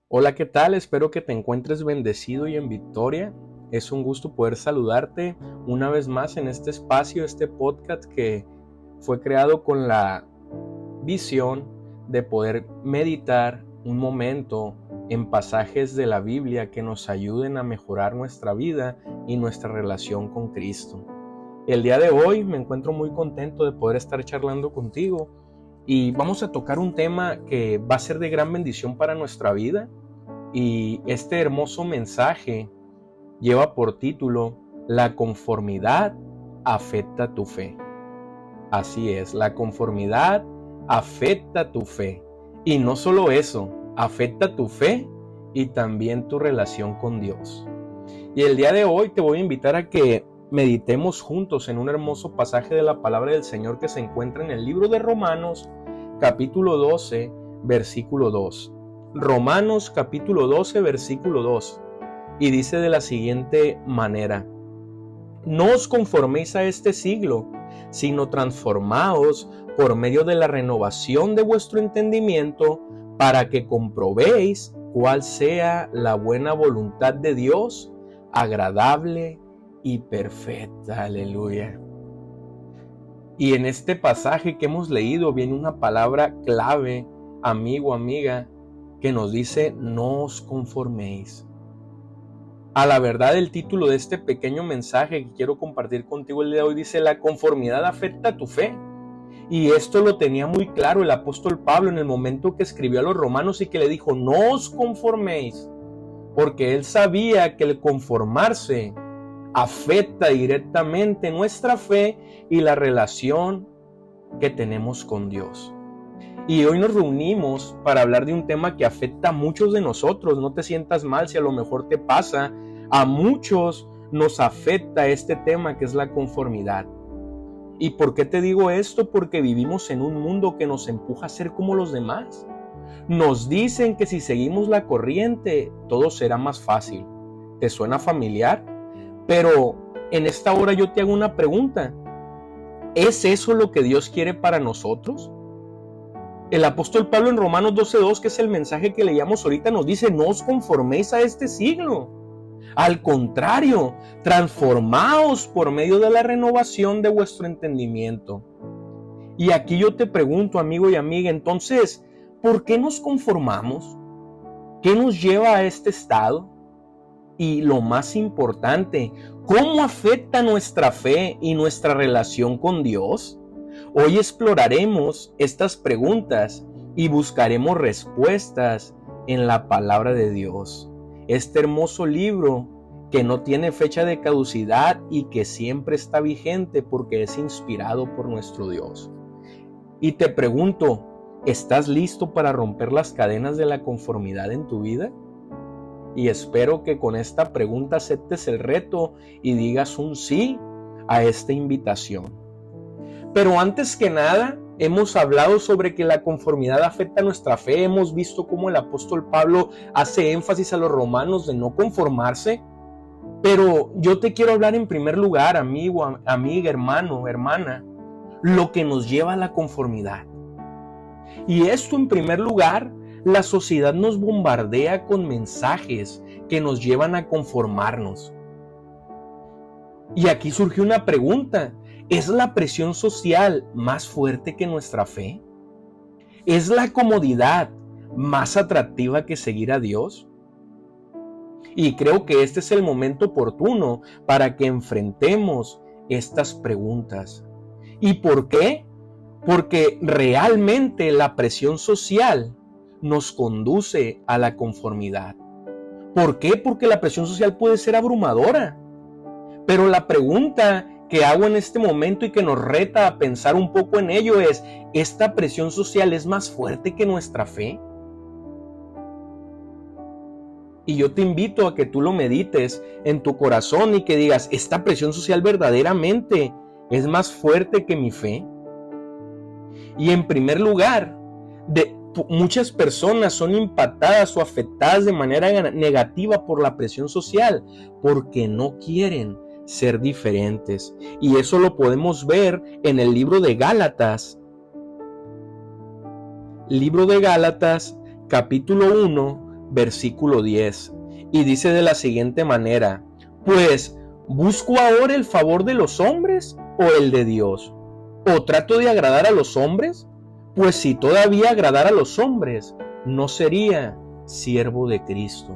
Hola, ¿qué tal? Espero que te encuentres bendecido y en victoria. Es un gusto poder saludarte una vez más en este espacio, este podcast que fue creado con la visión de poder meditar un momento en pasajes de la Biblia que nos ayuden a mejorar nuestra vida y nuestra relación con Cristo. El día de hoy me encuentro muy contento de poder estar charlando contigo y vamos a tocar un tema que va a ser de gran bendición para nuestra vida. Y este hermoso mensaje lleva por título: La conformidad afecta tu fe. Así es, la conformidad afecta tu fe. Y no solo eso, afecta tu fe y también tu relación con Dios. Y el día de hoy te voy a invitar a que meditemos juntos en un hermoso pasaje de la palabra del Señor que se encuentra en el libro de Romanos, capítulo 12, versículo 2. Romanos capítulo 12, versículo 2. Y dice de la siguiente manera: No os conforméis a este siglo, sino transformaos por medio de la renovación de vuestro entendimiento, para que comprobéis cuál sea la buena voluntad de Dios, agradable y perfecta. Aleluya. Y en este pasaje que hemos leído viene una palabra clave, amigo, amiga, que nos dice: no os conforméis. A la verdad, el título de este pequeño mensaje que quiero compartir contigo el día de hoy dice: la conformidad afecta tu fe. Y esto lo tenía muy claro el apóstol Pablo en el momento que escribió a los romanos y que le dijo: no os conforméis, porque él sabía que el conformarse afecta directamente nuestra fe y la relación que tenemos con Dios. Y hoy nos reunimos para hablar de un tema que afecta a muchos de nosotros. No te sientas mal si a lo mejor te pasa. A muchos nos afecta este tema que es la conformidad. ¿Y por qué te digo esto? Porque vivimos en un mundo que nos empuja a ser como los demás. Nos dicen que si seguimos la corriente, todo será más fácil. ¿Te suena familiar? Pero en esta hora yo te hago una pregunta. ¿Es eso lo que Dios quiere para nosotros? El apóstol Pablo en Romanos 12:2, que es el mensaje que leíamos ahorita, nos dice: no os conforméis a este siglo. Al contrario, transformaos por medio de la renovación de vuestro entendimiento. Y aquí yo te pregunto, amigo y amiga, entonces, ¿por qué nos conformamos? ¿Qué nos lleva a este estado? Y lo más importante, ¿cómo afecta nuestra fe y nuestra relación con Dios? Hoy exploraremos estas preguntas y buscaremos respuestas en la palabra de Dios. Este hermoso libro que no tiene fecha de caducidad y que siempre está vigente porque es inspirado por nuestro Dios. Y te pregunto, ¿estás listo para romper las cadenas de la conformidad en tu vida? Y espero que con esta pregunta aceptes el reto y digas un sí a esta invitación. Pero antes que nada, hemos hablado sobre que la conformidad afecta nuestra fe. Hemos visto cómo el apóstol Pablo hace énfasis a los romanos de no conformarse. Pero yo te quiero hablar en primer lugar, amigo, amiga, hermano, hermana, lo que nos lleva a la conformidad. Y esto en primer lugar, la sociedad nos bombardea con mensajes que nos llevan a conformarnos. Y aquí surge una pregunta: ¿es la presión social más fuerte que nuestra fe? ¿Es la comodidad más atractiva que seguir a Dios? Y creo que este es el momento oportuno para que enfrentemos estas preguntas. ¿Y por qué? Porque realmente la presión social nos conduce a la conformidad. ¿Por qué? Porque la presión social puede ser abrumadora. Pero la pregunta que hago en este momento y que nos reta a pensar un poco en ello es: ¿esta presión social es más fuerte que nuestra fe? Y yo te invito a que tú lo medites en tu corazón y que digas: ¿esta presión social verdaderamente es más fuerte que mi fe? Y en primer lugar, muchas personas son impactadas o afectadas de manera negativa por la presión social porque no quieren ser diferentes. Y eso lo podemos ver en el libro de Gálatas. Libro de Gálatas, capítulo 1, versículo 10. Y dice de la siguiente manera: pues, ¿busco ahora el favor de los hombres o el de Dios? ¿O trato de agradar a los hombres? Pues si todavía agradara a los hombres, no sería siervo de Cristo.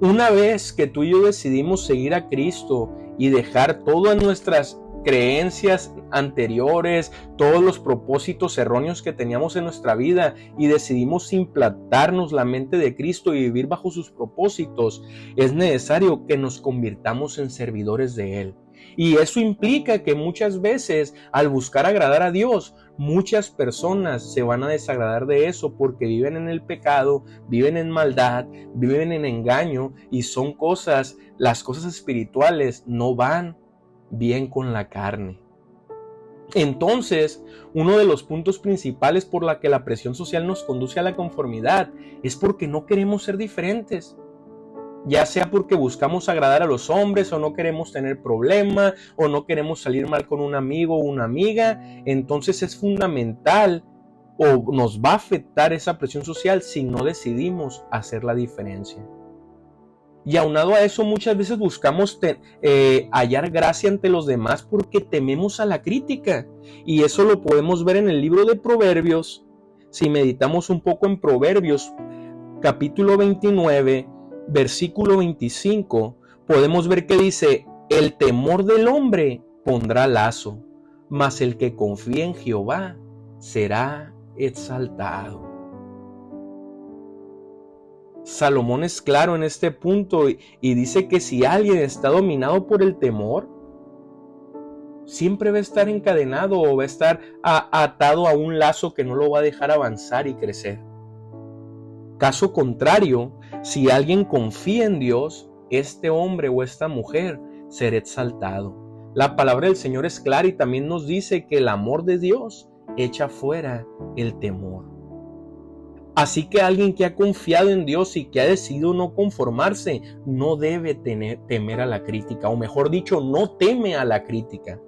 Una vez que tú y yo decidimos seguir a Cristo y dejar todas nuestras creencias anteriores, todos los propósitos erróneos que teníamos en nuestra vida y decidimos implantarnos la mente de Cristo y vivir bajo sus propósitos, es necesario que nos convirtamos en servidores de Él. Y eso implica que muchas veces al buscar agradar a Dios, muchas personas se van a desagradar de eso porque viven en el pecado, viven en maldad, viven en engaño y son las cosas espirituales no van bien con la carne. Entonces, uno de los puntos principales por la que la presión social nos conduce a la conformidad es porque no queremos ser diferentes. Ya sea porque buscamos agradar a los hombres o no queremos tener problema o no queremos salir mal con un amigo o una amiga, entonces es fundamental o nos va a afectar esa presión social si no decidimos hacer la diferencia. Y aunado a eso, muchas veces buscamos hallar gracia ante los demás porque tememos a la crítica. Y eso lo podemos ver en el libro de Proverbios. Si meditamos un poco en Proverbios, capítulo 29, versículo 25, podemos ver que dice: el temor del hombre pondrá lazo, mas el que confía en Jehová será exaltado. Salomón es claro en este punto y dice que si alguien está dominado por el temor, siempre va a estar encadenado o va a estar atado a un lazo que no lo va a dejar avanzar y crecer. Caso contrario, si alguien confía en Dios, este hombre o esta mujer será exaltado. La palabra del Señor es clara y también nos dice que el amor de Dios echa fuera el temor. Así que alguien que ha confiado en Dios y que ha decidido no conformarse, no debe temer a la crítica, o mejor dicho, no teme a la crítica.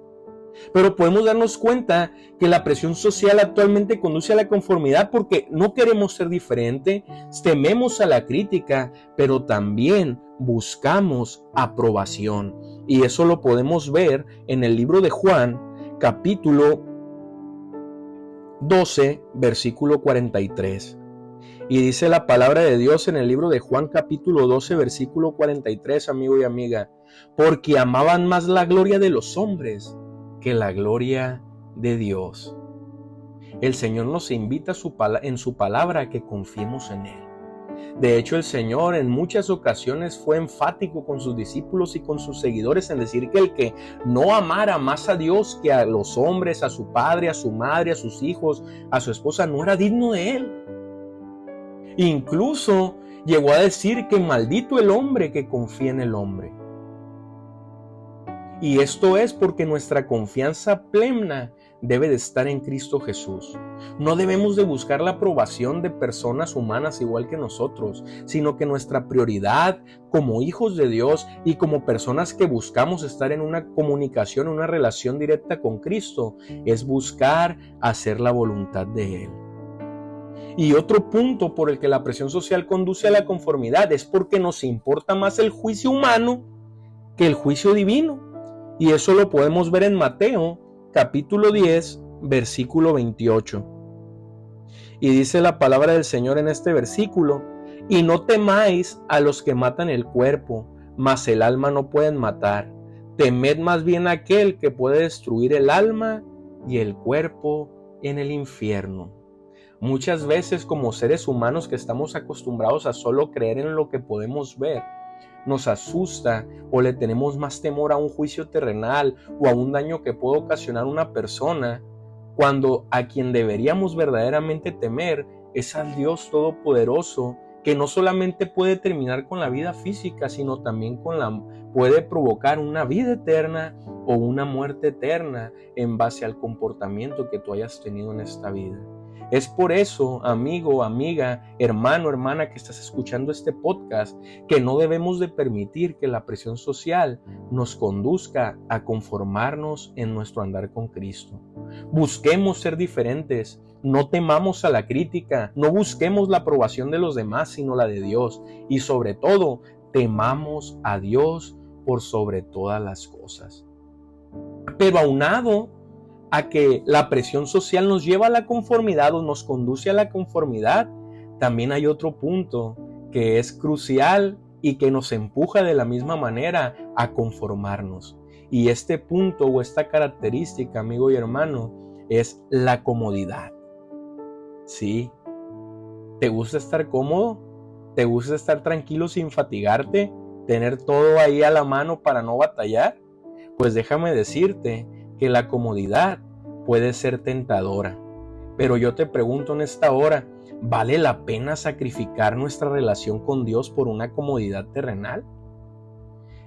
Pero podemos darnos cuenta que la presión social actualmente conduce a la conformidad porque no queremos ser diferente, tememos a la crítica, pero también buscamos aprobación. Y eso lo podemos ver en el libro de Juan, capítulo 12, versículo 43. Y dice la palabra de Dios en el libro de Juan capítulo 12, versículo 43, amigo y amiga: porque amaban más la gloria de los hombres que la gloria de Dios. El Señor nos invita en su palabra a que confiemos en Él. De hecho, el Señor en muchas ocasiones fue enfático con sus discípulos y con sus seguidores en decir que el que no amara más a Dios que a los hombres, a su padre, a su madre, a sus hijos, a su esposa, no era digno de Él. Incluso llegó a decir que maldito el hombre que confía en el hombre. Y esto es porque nuestra confianza plena debe de estar en Cristo Jesús. No debemos de buscar la aprobación de personas humanas igual que nosotros, sino que nuestra prioridad como hijos de Dios y como personas que buscamos estar en una comunicación, una relación directa con Cristo, es buscar hacer la voluntad de Él. Y otro punto por el que la presión social conduce a la conformidad es porque nos importa más el juicio humano que el juicio divino. Y eso lo podemos ver en Mateo, capítulo 10, versículo 28. Y dice la palabra del Señor en este versículo: y no temáis a los que matan el cuerpo, mas el alma no pueden matar. Temed más bien a aquel que puede destruir el alma y el cuerpo en el infierno. Muchas veces, como seres humanos que estamos acostumbrados a solo creer en lo que podemos ver, nos asusta o le tenemos más temor a un juicio terrenal o a un daño que puede ocasionar una persona, cuando a quien deberíamos verdaderamente temer es al Dios Todopoderoso, que no solamente puede terminar con la vida física, sino también puede provocar una vida eterna o una muerte eterna en base al comportamiento que tú hayas tenido en esta vida. Es por eso, amigo, amiga, hermano, hermana que estás escuchando este podcast, que no debemos de permitir que la presión social nos conduzca a conformarnos en nuestro andar con Cristo. Busquemos ser diferentes, no temamos a la crítica, no busquemos la aprobación de los demás, sino la de Dios. Y sobre todo, temamos a Dios por sobre todas las cosas. Pero aunado a que la presión social nos lleva a la conformidad o nos conduce a la conformidad, también hay otro punto que es crucial y que nos empuja de la misma manera a conformarnos. Y este punto o esta característica, amigo y hermano, es la comodidad. ¿Sí? ¿Te gusta estar cómodo? ¿Te gusta estar tranquilo sin fatigarte? ¿Tener todo ahí a la mano para no batallar? Pues déjame decirte que la comodidad puede ser tentadora. Pero yo te pregunto en esta hora, ¿vale la pena sacrificar nuestra relación con Dios por una comodidad terrenal?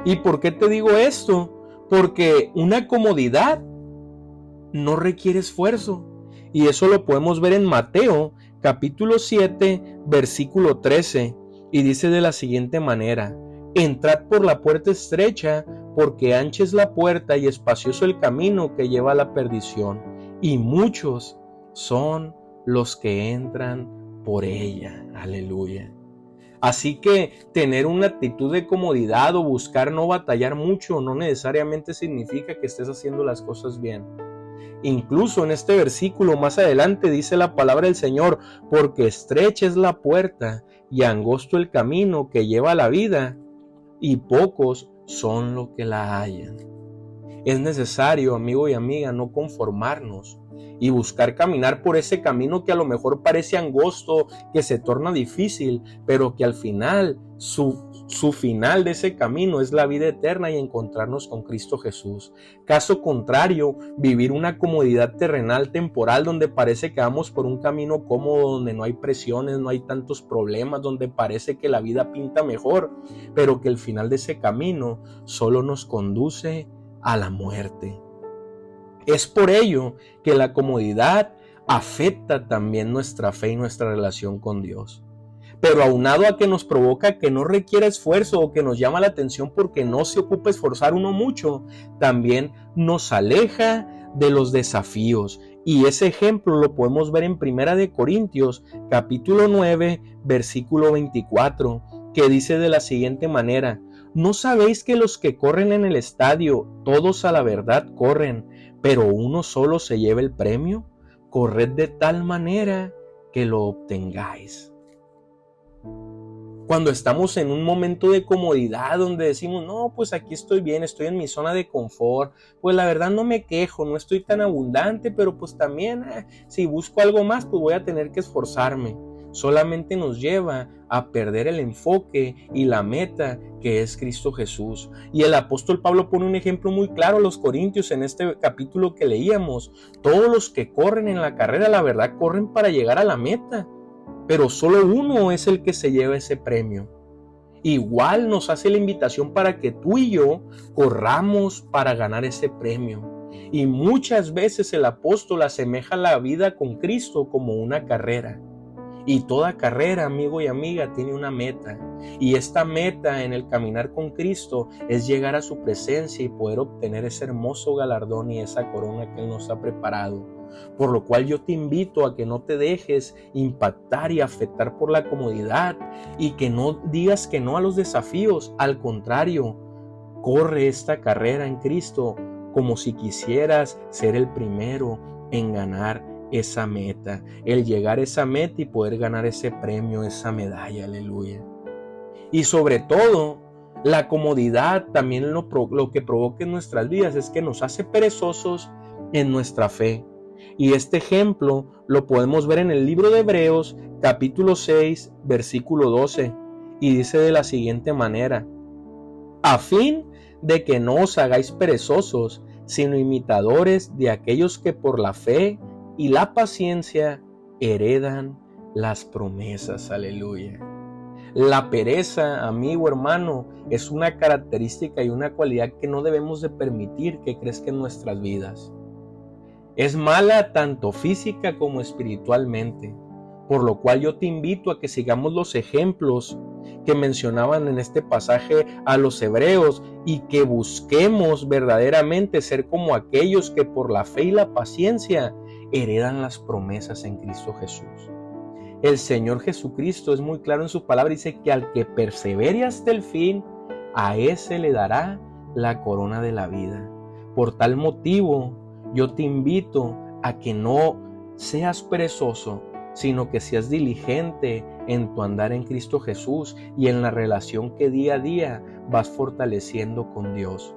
¿Y por qué te digo esto? Porque una comodidad no requiere esfuerzo. Y eso lo podemos ver en Mateo, capítulo 7, versículo 13. Y dice de la siguiente manera: entrad por la puerta estrecha, porque ancha es la puerta y espacioso el camino que lleva a la perdición, y muchos son los que entran por ella. Aleluya. Así que tener una actitud de comodidad o buscar no batallar mucho no necesariamente significa que estés haciendo las cosas bien. Incluso en este versículo más adelante dice la palabra del Señor: porque estrecha es la puerta y angosto el camino que lleva a la vida, y pocos son los que la hallan. Es necesario, amigo y amiga, no conformarnos y buscar caminar por ese camino que a lo mejor parece angosto, que se torna difícil, pero que al final su final de ese camino es la vida eterna y encontrarnos con Cristo Jesús. Caso contrario, vivir una comodidad terrenal temporal donde parece que vamos por un camino cómodo, donde no hay presiones, no hay tantos problemas, donde parece que la vida pinta mejor, pero que el final de ese camino solo nos conduce a la muerte. Es por ello que la comodidad afecta también nuestra fe y nuestra relación con Dios. Pero aunado a que nos provoca que no requiera esfuerzo o que nos llama la atención porque no se ocupa esforzar uno mucho, también nos aleja de los desafíos. Y ese ejemplo lo podemos ver en 1 Corintios capítulo 9, versículo 24, que dice de la siguiente manera: ¿no sabéis que los que corren en el estadio, todos a la verdad corren, pero uno solo se lleva el premio? Corred de tal manera que lo obtengáis. Cuando estamos en un momento de comodidad donde decimos, no, pues aquí estoy bien, estoy en mi zona de confort, pues la verdad no me quejo, no estoy tan abundante, pero pues también si busco algo más, pues voy a tener que esforzarme. Solamente nos lleva a perder el enfoque y la meta que es Cristo Jesús. Y el apóstol Pablo pone un ejemplo muy claro a los corintios en este capítulo que leíamos. Todos los que corren en la carrera, la verdad, corren para llegar a la meta, pero solo uno es el que se lleva ese premio. Igual nos hace la invitación para que tú y yo corramos para ganar ese premio. Y muchas veces el apóstol asemeja la vida con Cristo como una carrera. Y toda carrera, amigo y amiga, tiene una meta. Y esta meta en el caminar con Cristo es llegar a su presencia y poder obtener ese hermoso galardón y esa corona que Él nos ha preparado. Por lo cual yo te invito a que no te dejes impactar y afectar por la comodidad y que no digas que no a los desafíos. Al contrario, corre esta carrera en Cristo como si quisieras ser el primero en ganar esa meta, el llegar a esa meta y poder ganar ese premio, esa medalla, aleluya. Y sobre todo, la comodidad también lo que provoca en nuestras vidas es que nos hace perezosos en nuestra fe. Y este ejemplo lo podemos ver en el libro de Hebreos, capítulo 6, versículo 12, y dice de la siguiente manera: a fin de que no os hagáis perezosos, sino imitadores de aquellos que por la fe y la paciencia heredan las promesas. Aleluya. La pereza, amigo, hermano, es una característica y una cualidad que no debemos de permitir que crezca en nuestras vidas. Es mala tanto física como espiritualmente, por lo cual yo te invito a que sigamos los ejemplos que mencionaban en este pasaje a los hebreos y que busquemos verdaderamente ser como aquellos que por la fe y la paciencia heredan las promesas en Cristo Jesús. El Señor Jesucristo es muy claro en su palabra, dice que al que persevere hasta el fin, a ese le dará la corona de la vida. Por tal motivo, yo te invito a que no seas perezoso, sino que seas diligente en tu andar en Cristo Jesús y en la relación que día a día vas fortaleciendo con Dios.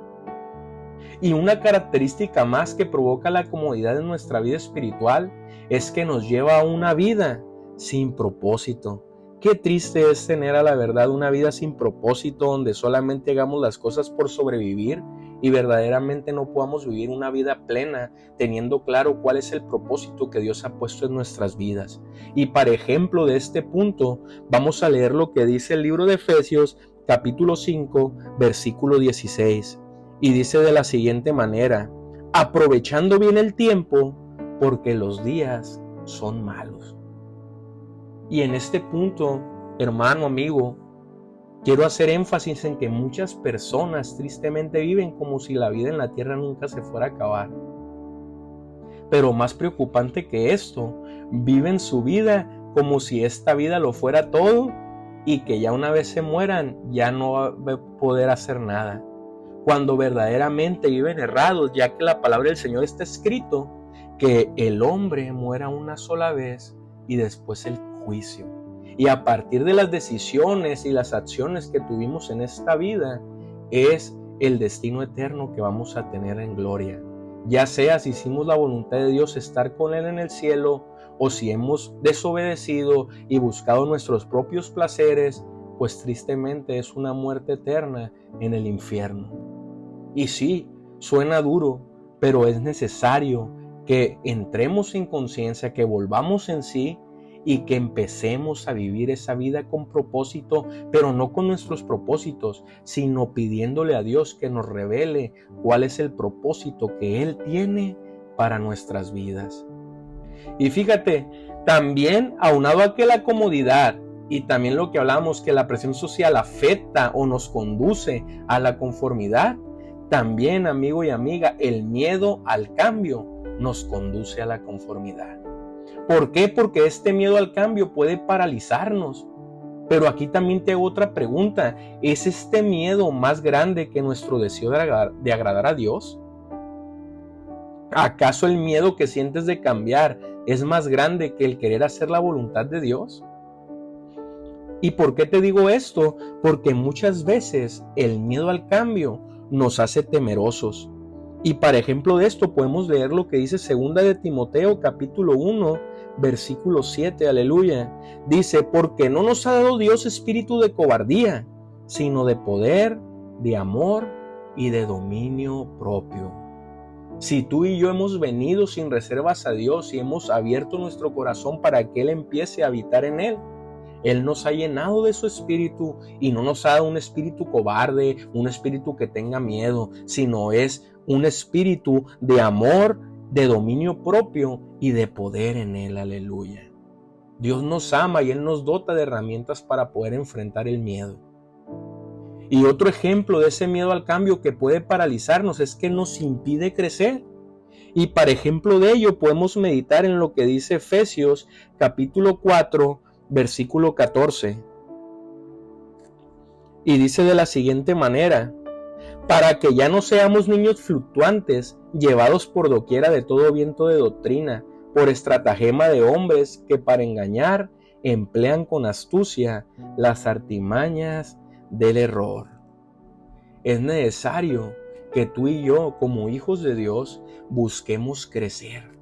Y una característica más que provoca la comodidad en nuestra vida espiritual es que nos lleva a una vida sin propósito. Qué triste es tener, a la verdad, una vida sin propósito donde solamente hagamos las cosas por sobrevivir y verdaderamente no podamos vivir una vida plena teniendo claro cuál es el propósito que Dios ha puesto en nuestras vidas. Y para ejemplo de este punto, vamos a leer lo que dice el libro de Efesios, capítulo 5, versículo 16. Y dice de la siguiente manera: aprovechando bien el tiempo, porque los días son malos. Y en este punto, hermano, amigo, quiero hacer énfasis en que muchas personas tristemente viven como si la vida en la tierra nunca se fuera a acabar. Pero más preocupante que esto, viven su vida como si esta vida lo fuera todo y que ya una vez se mueran ya no va a poder hacer nada. Cuando verdaderamente viven errados, ya que la palabra del Señor está escrito que el hombre muera una sola vez y después el juicio. Y a partir de las decisiones y las acciones que tuvimos en esta vida, es el destino eterno que vamos a tener en gloria. Ya sea si hicimos la voluntad de Dios, estar con Él en el cielo, o si hemos desobedecido y buscado nuestros propios placeres, pues tristemente es una muerte eterna en el infierno. Y sí, suena duro, pero es necesario que entremos en conciencia, que volvamos en sí y que empecemos a vivir esa vida con propósito, pero no con nuestros propósitos, sino pidiéndole a Dios que nos revele cuál es el propósito que Él tiene para nuestras vidas. Y fíjate, también aunado a que la comodidad y también lo que hablamos, que la presión social afecta o nos conduce a la conformidad, también, amigo y amiga, el miedo al cambio nos conduce a la conformidad. ¿Por qué? Porque este miedo al cambio puede paralizarnos. Pero aquí también te hago otra pregunta. ¿Es este miedo más grande que nuestro deseo de agradar a Dios? ¿Acaso el miedo que sientes de cambiar es más grande que el querer hacer la voluntad de Dios? ¿Y por qué te digo esto? Porque muchas veces el miedo al cambio nos hace temerosos. Y para ejemplo de esto podemos leer lo que dice 2 de Timoteo capítulo 1 versículo 7, aleluya. Dice: porque no nos ha dado Dios espíritu de cobardía, sino de poder, de amor y de dominio propio. Si tú y yo hemos venido sin reservas a Dios y hemos abierto nuestro corazón para que Él empiece a habitar en Él, Él nos ha llenado de su espíritu y no nos ha dado un espíritu cobarde, un espíritu que tenga miedo, sino es un espíritu de amor, de dominio propio y de poder en Él, aleluya. Dios nos ama y Él nos dota de herramientas para poder enfrentar el miedo. Y otro ejemplo de ese miedo al cambio que puede paralizarnos es que nos impide crecer. Y para ejemplo de ello podemos meditar en lo que dice Efesios capítulo 4, versículo 14. Y dice de la siguiente manera: para que ya no seamos niños fluctuantes, llevados por doquiera de todo viento de doctrina, por estratagema de hombres que para engañar emplean con astucia las artimañas del error. Es necesario que tú y yo, como hijos de Dios, busquemos crecer.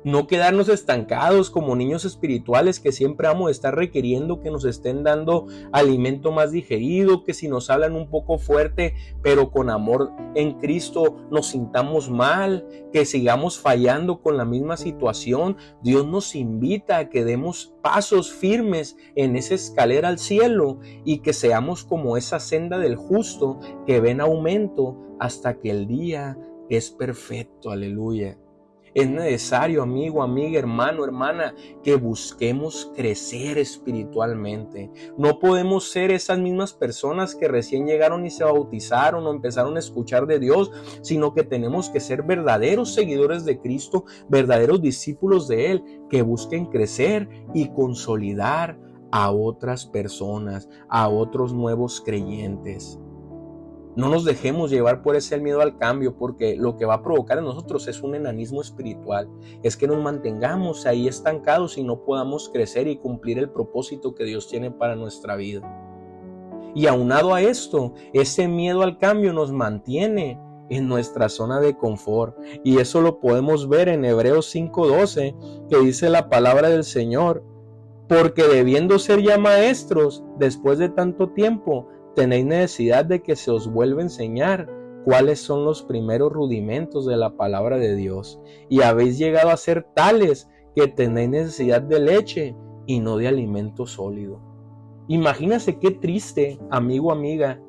No quedarnos estancados como niños espirituales que siempre vamos a estar requiriendo que nos estén dando alimento más digerido, que si nos hablan un poco fuerte, pero con amor en Cristo nos sintamos mal, que sigamos fallando con la misma situación. Dios nos invita a que demos pasos firmes en esa escalera al cielo y que seamos como esa senda del justo que ve en aumento hasta que el día es perfecto, aleluya. Es necesario, amigo, amiga, hermano, hermana, que busquemos crecer espiritualmente. No podemos ser esas mismas personas que recién llegaron y se bautizaron o empezaron a escuchar de Dios, sino que tenemos que ser verdaderos seguidores de Cristo, verdaderos discípulos de Él, que busquen crecer y consolidar a otras personas, a otros nuevos creyentes. No nos dejemos llevar por ese miedo al cambio, porque lo que va a provocar en nosotros es un enanismo espiritual. Es que nos mantengamos ahí estancados y no podamos crecer y cumplir el propósito que Dios tiene para nuestra vida. Y aunado a esto, ese miedo al cambio nos mantiene en nuestra zona de confort. Y eso lo podemos ver en Hebreos 5:12, que dice la palabra del Señor: porque debiendo ser ya maestros, después de tanto tiempo, tenéis necesidad de que se os vuelva a enseñar cuáles son los primeros rudimentos de la palabra de Dios. Y habéis llegado a ser tales que tenéis necesidad de leche y no de alimento sólido. Imagínate qué triste, amigo, amiga,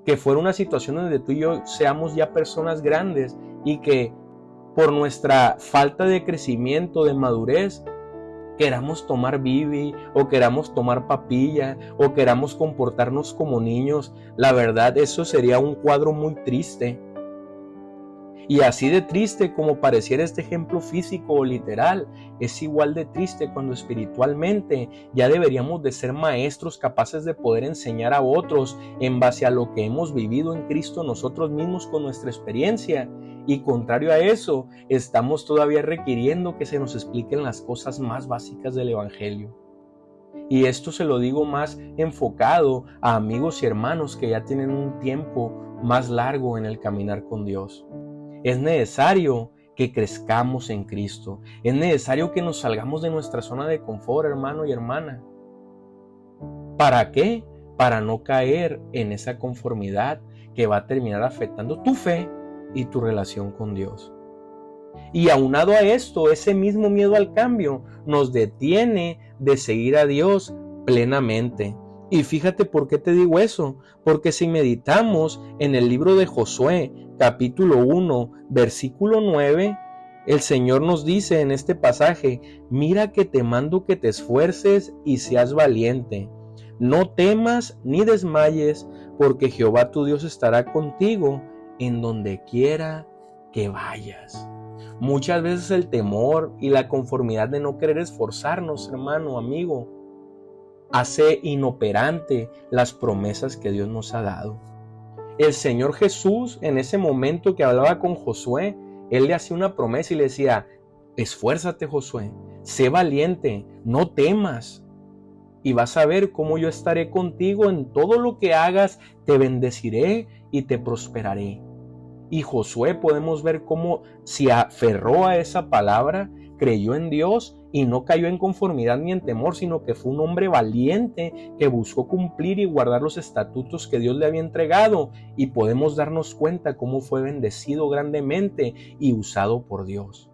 que fuera una situación donde tú y yo seamos ya personas grandes y que por nuestra falta de crecimiento, de madurez, queramos tomar bibi o queramos tomar papilla o queramos comportarnos como niños. La verdad, eso sería un cuadro muy triste. Y así de triste como pareciera este ejemplo físico o literal, es igual de triste cuando espiritualmente ya deberíamos de ser maestros capaces de poder enseñar a otros en base a lo que hemos vivido en Cristo nosotros mismos con nuestra experiencia. Y contrario a eso, estamos todavía requiriendo que se nos expliquen las cosas más básicas del Evangelio. Y esto se lo digo más enfocado a amigos y hermanos que ya tienen un tiempo más largo en el caminar con Dios. Es necesario que crezcamos en Cristo. Es necesario que nos salgamos de nuestra zona de confort, hermano y hermana. ¿Para qué? Para no caer en esa conformidad que va a terminar afectando tu fe y tu relación con Dios. Y aunado a esto, ese mismo miedo al cambio nos detiene de seguir a Dios plenamente. Y fíjate por qué te digo eso, porque si meditamos en el libro de Josué, capítulo 1, versículo 9, el Señor nos dice en este pasaje: mira que te mando que te esfuerces y seas valiente. No temas ni desmayes, porque Jehová tu Dios estará contigo en donde quiera que vayas. Muchas veces el temor y la conformidad de no querer esforzarnos, hermano, amigo, hace inoperante las promesas que Dios nos ha dado. El Señor Jesús, en ese momento que hablaba con Josué, Él le hacía una promesa y le decía: esfuérzate, Josué, sé valiente, no temas, y vas a ver cómo yo estaré contigo en todo lo que hagas, te bendeciré y te prosperaré. Y Josué, podemos ver cómo se aferró a esa palabra, creyó en Dios y no cayó en conformidad ni en temor, sino que fue un hombre valiente que buscó cumplir y guardar los estatutos que Dios le había entregado, y podemos darnos cuenta cómo fue bendecido grandemente y usado por Dios.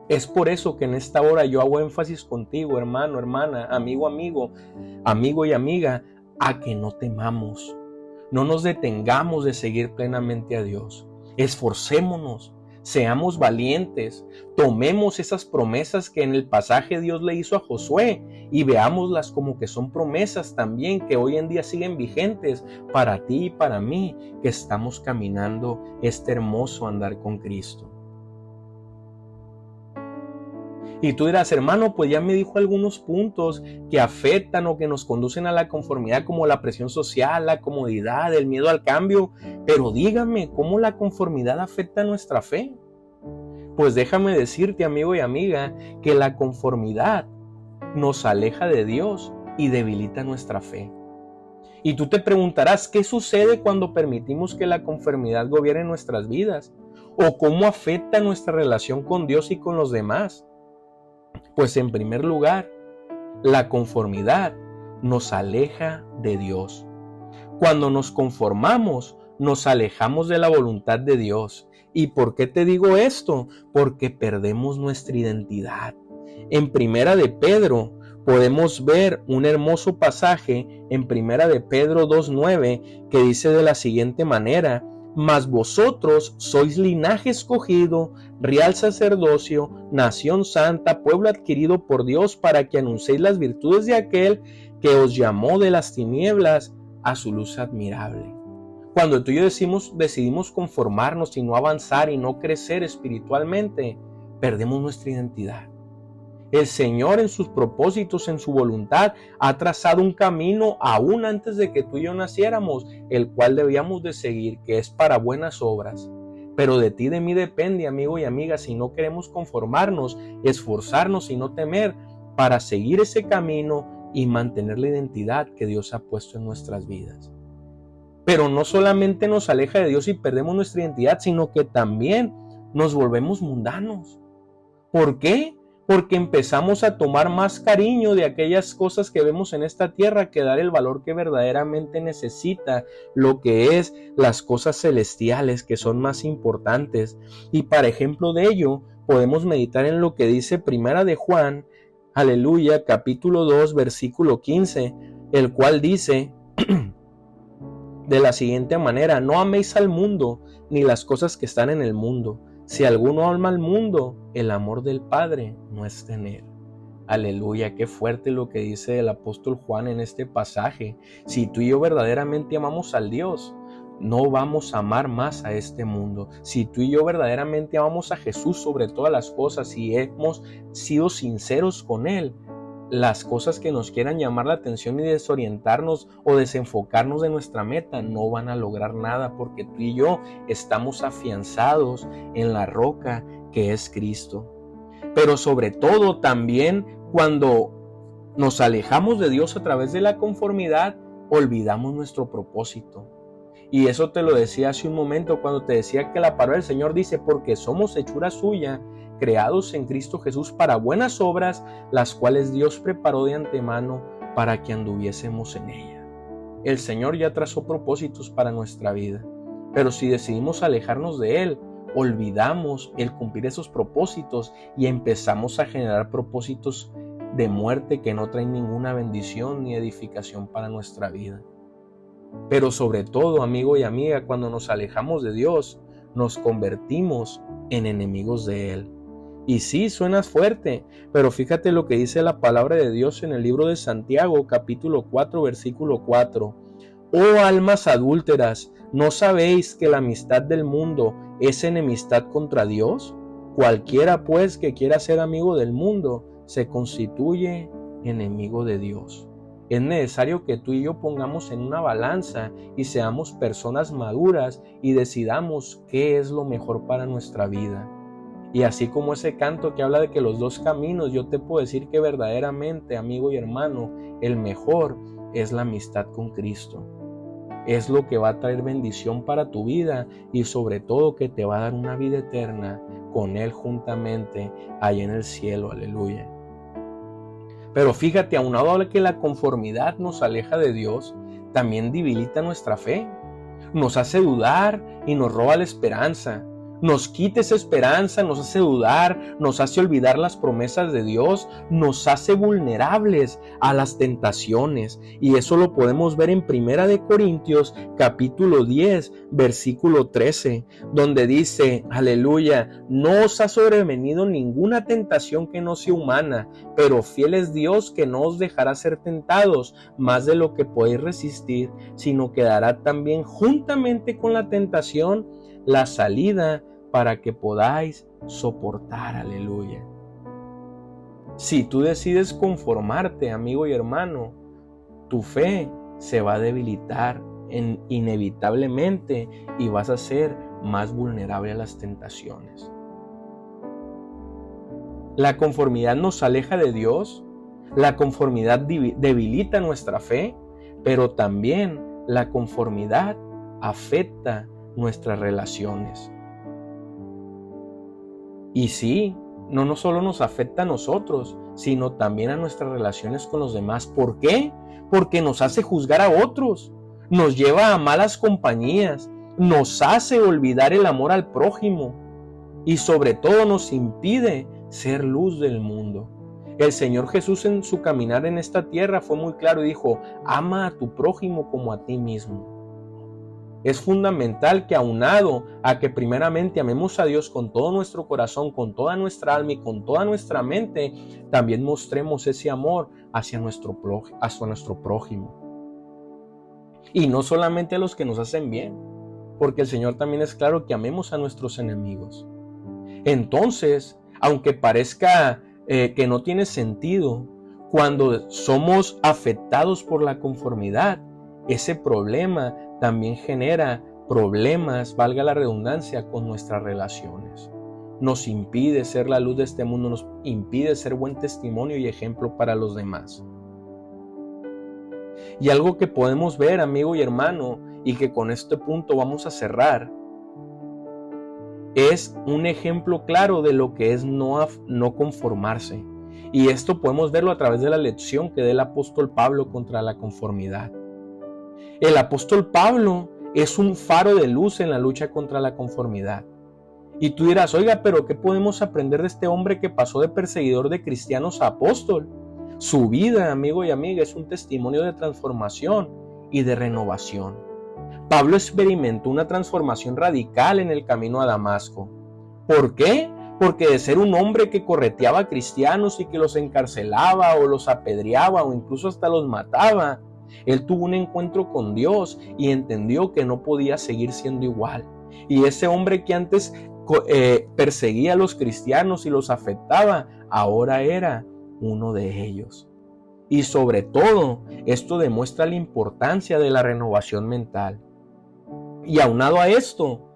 Es por eso que en esta hora yo hago énfasis contigo, hermano, hermana, amigo, amigo y amiga, a que no temamos. No nos detengamos de seguir plenamente a Dios. Esforcémonos, seamos valientes, tomemos esas promesas que en el pasaje Dios le hizo a Josué y veámoslas como que son promesas también que hoy en día siguen vigentes para ti y para mí, que estamos caminando este hermoso andar con Cristo. Y tú dirás: hermano, pues ya me dijo algunos puntos que afectan o que nos conducen a la conformidad, como la presión social, la comodidad, el miedo al cambio. Pero dígame, ¿cómo la conformidad afecta nuestra fe? Pues déjame decirte, amigo y amiga, que la conformidad nos aleja de Dios y debilita nuestra fe. Y tú te preguntarás, ¿qué sucede cuando permitimos que la conformidad gobierne nuestras vidas? ¿O cómo afecta nuestra relación con Dios y con los demás? Pues en primer lugar, la conformidad nos aleja de Dios. Cuando nos conformamos, nos alejamos de la voluntad de Dios. ¿Y por qué te digo esto? Porque perdemos nuestra identidad. En Primera de Pedro podemos ver un hermoso pasaje en Primera de Pedro 2:9 que dice de la siguiente manera: Mas vosotros sois linaje escogido, real sacerdocio, nación santa, pueblo adquirido por Dios, para que anunciéis las virtudes de aquel que os llamó de las tinieblas a su luz admirable. Cuando tú y yo decidimos conformarnos y no avanzar y no crecer espiritualmente, perdemos nuestra identidad. El Señor, en sus propósitos, en su voluntad, ha trazado un camino aún antes de que tú y yo naciéramos, el cual debíamos de seguir, que es para buenas obras. Pero de ti y de mí depende, amigo y amiga, si no queremos conformarnos, esforzarnos y no temer para seguir ese camino y mantener la identidad que Dios ha puesto en nuestras vidas. Pero no solamente nos aleja de Dios y perdemos nuestra identidad, sino que también nos volvemos mundanos. ¿Por qué? Porque empezamos a tomar más cariño de aquellas cosas que vemos en esta tierra que dar el valor que verdaderamente necesita, lo que es las cosas celestiales, que son más importantes. Y para ejemplo de ello, podemos meditar en lo que dice Primera de Juan, aleluya, capítulo 2, versículo 15, el cual dice de la siguiente manera: no améis al mundo ni las cosas que están en el mundo. Si alguno ama al mundo, el amor del Padre no está en él. Aleluya, qué fuerte lo que dice el apóstol Juan en este pasaje. Si tú y yo verdaderamente amamos al Dios, no vamos a amar más a este mundo. Si tú y yo verdaderamente amamos a Jesús sobre todas las cosas y hemos sido sinceros con Él, las cosas que nos quieran llamar la atención y desorientarnos o desenfocarnos de nuestra meta no van a lograr nada, porque tú y yo estamos afianzados en la roca que es Cristo. Pero sobre todo también cuando nos alejamos de Dios a través de la conformidad, olvidamos nuestro propósito. Y eso te lo decía hace un momento cuando te decía que la palabra del Señor dice: porque somos hechura suya, creados en Cristo Jesús para buenas obras, las cuales Dios preparó de antemano para que anduviésemos en ella. El Señor ya trazó propósitos para nuestra vida, pero si decidimos alejarnos de Él, olvidamos el cumplir esos propósitos y empezamos a generar propósitos de muerte que no traen ninguna bendición ni edificación para nuestra vida. Pero sobre todo, amigo y amiga, cuando nos alejamos de Dios, nos convertimos en enemigos de Él. Y sí, suena fuerte, pero fíjate lo que dice la palabra de Dios en el libro de Santiago, capítulo 4, versículo 4. Oh almas adúlteras, ¿no sabéis que la amistad del mundo es enemistad contra Dios? Cualquiera pues que quiera ser amigo del mundo se constituye enemigo de Dios. Es necesario que tú y yo pongamos en una balanza y seamos personas maduras y decidamos qué es lo mejor para nuestra vida. Y así como ese canto que habla de que los dos caminos, yo te puedo decir que verdaderamente, amigo y hermano, el mejor es la amistad con Cristo. Es lo que va a traer bendición para tu vida y sobre todo que te va a dar una vida eterna con Él juntamente allá en el cielo, aleluya. Pero fíjate, aunado a que la conformidad nos aleja de Dios, también debilita nuestra fe, nos hace dudar y nos roba la esperanza. Nos quita esa esperanza, nos hace dudar, nos hace olvidar las promesas de Dios, nos hace vulnerables a las tentaciones. Y eso lo podemos ver en 1 Corintios capítulo 10, versículo 13, donde dice, aleluya, no os ha sobrevenido ninguna tentación que no sea humana, pero fiel es Dios que no os dejará ser tentados más de lo que podéis resistir, sino que dará también juntamente con la tentación la salida para que podáis soportar, aleluya. Si tú decides conformarte, amigo y hermano, tu fe se va a debilitar inevitablemente y vas a ser más vulnerable a las tentaciones. La conformidad nos aleja de Dios, la conformidad debilita nuestra fe, pero también la conformidad afecta nuestras relaciones. Y sí, no solo nos afecta a nosotros, sino también a nuestras relaciones con los demás. ¿Por qué? Porque nos hace juzgar a otros, nos lleva a malas compañías, nos hace olvidar el amor al prójimo y sobre todo nos impide ser luz del mundo. El Señor Jesús en su caminar en esta tierra fue muy claro y dijo, ama a tu prójimo como a ti mismo. Es fundamental que aunado a que primeramente amemos a Dios con todo nuestro corazón, con toda nuestra alma y con toda nuestra mente, también mostremos ese amor hacia nuestro prójimo. Y no solamente a los que nos hacen bien, porque el Señor también es claro que amemos a nuestros enemigos. Entonces, aunque parezca que no tiene sentido, cuando somos afectados por la conformidad, ese problema también genera problemas, valga la redundancia, con nuestras relaciones. Nos impide ser la luz de este mundo, nos impide ser buen testimonio y ejemplo para los demás. Y algo que podemos ver, amigo y hermano, y que con este punto vamos a cerrar, es un ejemplo claro de lo que es no conformarse. Y esto podemos verlo a través de la lección que da el apóstol Pablo contra la conformidad. El apóstol Pablo es un faro de luz en la lucha contra la conformidad. Y tú dirás, oiga, pero ¿qué podemos aprender de este hombre que pasó de perseguidor de cristianos a apóstol? Su vida, amigo y amiga, es un testimonio de transformación y de renovación. Pablo experimentó una transformación radical en el camino a Damasco. ¿Por qué? Porque de ser un hombre que correteaba a cristianos y que los encarcelaba o los apedreaba o incluso hasta los mataba, él tuvo un encuentro con Dios y entendió que no podía seguir siendo igual. Y ese hombre que antes perseguía a los cristianos y los afectaba, ahora era uno de ellos. Y sobre todo, esto demuestra la importancia de la renovación mental. Y aunado a esto,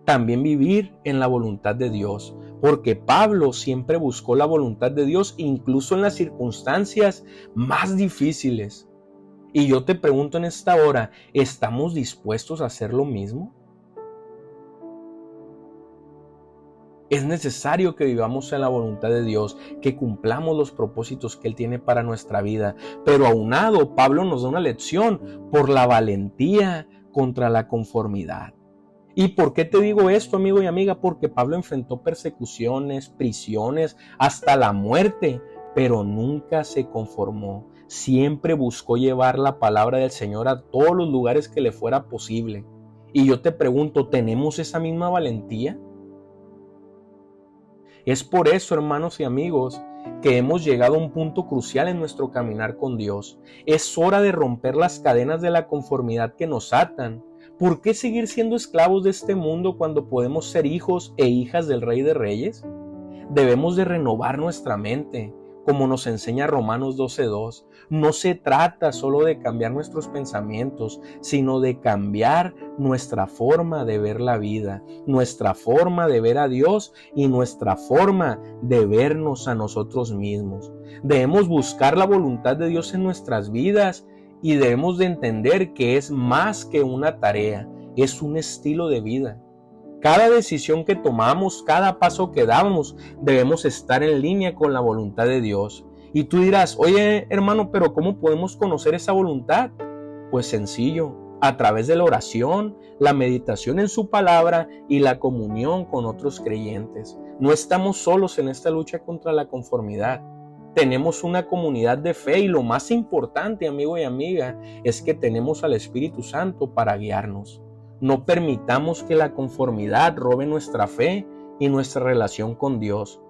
también vivir en la voluntad de Dios, porque Pablo siempre buscó la voluntad de Dios, incluso en las circunstancias más difíciles. Y yo te pregunto en esta hora, ¿estamos dispuestos a hacer lo mismo? Es necesario que vivamos en la voluntad de Dios, que cumplamos los propósitos que Él tiene para nuestra vida. Pero aunado, Pablo nos da una lección por la valentía contra la conformidad. ¿Y por qué te digo esto, amigo y amiga? Porque Pablo enfrentó persecuciones, prisiones, hasta la muerte, pero nunca se conformó. Siempre buscó llevar la palabra del Señor a todos los lugares que le fuera posible. Y yo te pregunto, ¿tenemos esa misma valentía? Es por eso, hermanos y amigos, que hemos llegado a un punto crucial en nuestro caminar con Dios. Es hora de romper las cadenas de la conformidad que nos atan. ¿Por qué seguir siendo esclavos de este mundo cuando podemos ser hijos e hijas del Rey de Reyes? Debemos de renovar nuestra mente, como nos enseña Romanos 12:2. No se trata solo de cambiar nuestros pensamientos, sino de cambiar nuestra forma de ver la vida, nuestra forma de ver a Dios y nuestra forma de vernos a nosotros mismos. Debemos buscar la voluntad de Dios en nuestras vidas y debemos de entender que es más que una tarea, es un estilo de vida. Cada decisión que tomamos, cada paso que damos, debemos estar en línea con la voluntad de Dios. Y tú dirás, oye hermano, pero ¿cómo podemos conocer esa voluntad? Pues sencillo, a través de la oración, la meditación en su palabra y la comunión con otros creyentes. No estamos solos en esta lucha contra la conformidad. Tenemos una comunidad de fe y lo más importante, amigo y amiga, es que tenemos al Espíritu Santo para guiarnos. No permitamos que la conformidad robe nuestra fe y nuestra relación con Dios.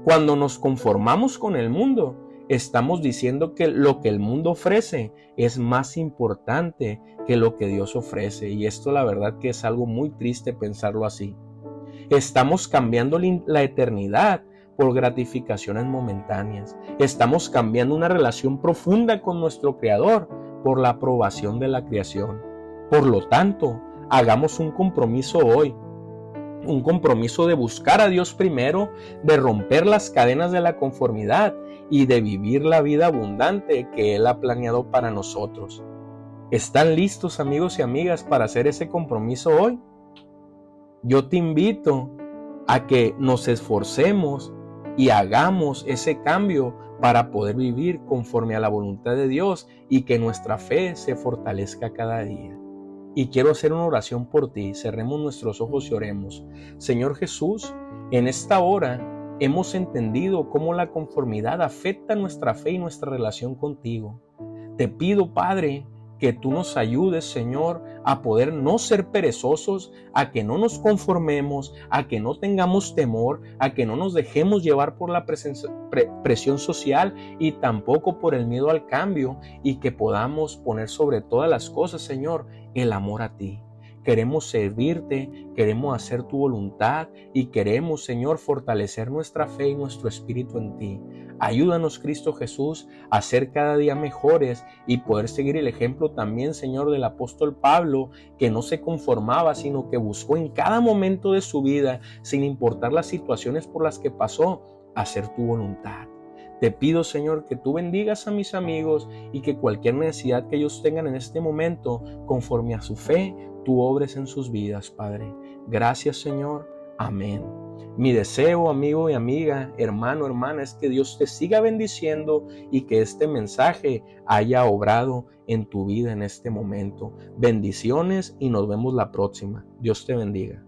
Cuando nos conformamos con el mundo, estamos diciendo que lo que el mundo ofrece es más importante que lo que Dios ofrece. Y esto la verdad que es algo muy triste pensarlo así. Estamos cambiando la eternidad por gratificaciones momentáneas. Estamos cambiando una relación profunda con nuestro Creador por la aprobación de la creación. Por lo tanto, hagamos un compromiso hoy, un compromiso de buscar a Dios primero, de romper las cadenas de la conformidad y de vivir la vida abundante que Él ha planeado para nosotros. ¿Están listos, amigos y amigas, para hacer ese compromiso hoy? Yo te invito a que nos esforcemos y hagamos ese cambio para poder vivir conforme a la voluntad de Dios y que nuestra fe se fortalezca cada día. Y quiero hacer una oración por ti. Cerremos nuestros ojos y oremos. Señor Jesús, en esta hora hemos entendido cómo la conformidad afecta nuestra fe y nuestra relación contigo. Te pido, Padre, que tú nos ayudes, Señor, a poder no ser perezosos, a que no nos conformemos, a que no tengamos temor, a que no nos dejemos llevar por la presión social y tampoco por el miedo al cambio, y que podamos poner sobre todas las cosas, Señor, el amor a ti. Queremos servirte, queremos hacer tu voluntad y queremos, Señor, fortalecer nuestra fe y nuestro espíritu en ti. Ayúdanos, Cristo Jesús, a ser cada día mejores y poder seguir el ejemplo también, Señor, del apóstol Pablo, que no se conformaba, sino que buscó en cada momento de su vida, sin importar las situaciones por las que pasó, hacer tu voluntad. Te pido, Señor, que tú bendigas a mis amigos y que cualquier necesidad que ellos tengan en este momento, conforme a su fe, tú obres en sus vidas, Padre. Gracias, Señor. Amén. Mi deseo, amigo y amiga, hermano, hermana, es que Dios te siga bendiciendo y que este mensaje haya obrado en tu vida en este momento. Bendiciones y nos vemos la próxima. Dios te bendiga.